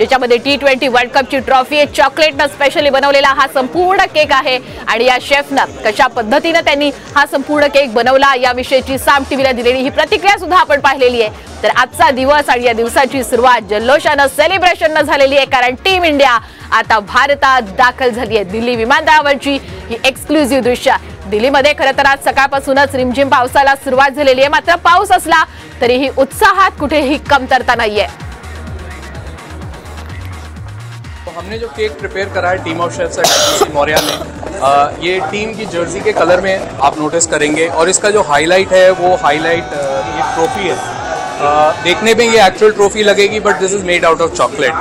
ज्याच्यामध्ये T20 world कपची trophy चॉकलेटनं specially बनवलेला हा संपूर्ण केक आहे आणि या शेफनं कशा पद्धतीने त्यांनी हा संपूर्ण केक बनवला याविषयीची साम टीव्हीला दिलेली ही प्रतिक्रिया सुद्धा आपण पाहिलेली आहे। तर आजचा दिवस आणि या दिवसाची सुरुवात जल्लोषानं सेलिब्रेशननं झालेली आहे, कारण टीम इंडिया आता भारतात दाखल झाली आहे। दिल्ली विमानतळावरची ही एक्सक्लुझिव्ह दृश्य। दिल्लीमध्ये खरं तर आज सकाळपासूनच रिमझिम पावसाला सुरुवात झालेली आहे, मात्र पाऊस असला तरीही उत्साहात कुठेही कमतरता नाहीये। तो हमने जो केक प्रिपेयर करा है team of chefs at Maurya ने, ये टीम की जर्सी के कलर में आप नोटिस करेंगे और इसका जो हाईलाइट है वो हाईलाइट ये ट्रॉफी है। देखने में ये एक्चुअल ट्रॉफी लगेगी but this is made out of chocolate.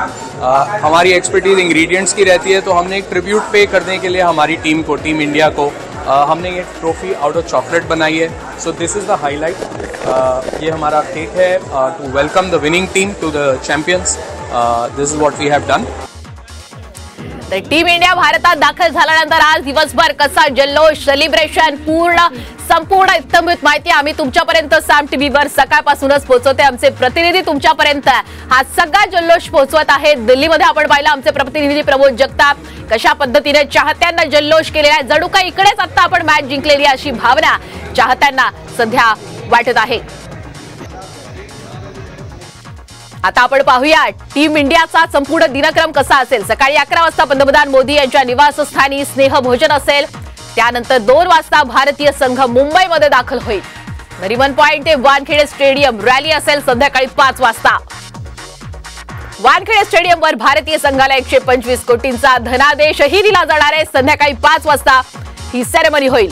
हमारी एक्सपर्टीज इंग्रेडिएंट्स की रहती है, तो हमने एक ट्रिब्यूट पे करने के लिए हमारी टीम को, टीम इंडिया को, हमने ये ट्रॉफी आउट ऑफ चॉकलेट बनाई है। So this is the highlight. ये हमारा केक है to welcome the winning team to the champions. This is what we have done. तर टीम इंडिया भारतात दाखल झाल्यानंतर आज दिवसभर कसा जल्लोष, सेलिब्रेशन, संपूर्ण इत्थंभूत माहिती आम्ही तुमच्यापर्यंत साम टीव्हीवर सकाळपासूनच पोहोचवते। आमचे प्रतिनिधी तुमच्यापर्यंत हा सगळा जल्लोष पोहोचवत आहेत। दिल्लीमध्ये आपण पाहिलं आमचे प्रतिनिधी प्रमोद जगताप कशा पद्धतीने चाहत्यांना जल्लोष केलेला आहे। जणू काही इकडेच आता आपण मॅच जिंकलेली अशी भावना चाहत्यांना सध्या वाटत आहे। आता आपण पाहूया टीम इंडियाचा संपूर्ण दिनक्रम कसा असेल। सकाळी 11 वाजता पंतप्रधान मोदी यांच्या निवासस्थानी स्नेह भोजन असेल। त्यानंतर 2 वाजता भारतीय संघ मुंबईमध्ये दाखल होईल। नरिमन पॉइंट ते वानखेडे स्टेडियम रॅली असेल संध्याकाळी 5 वाजता। वानखेडे स्टेडियमवर भारतीय संघाला 125 कोटींचा धनादेशही दिला जाणार आहे। संध्याकाळी 5 वाजता ही सेरेमनी होईल।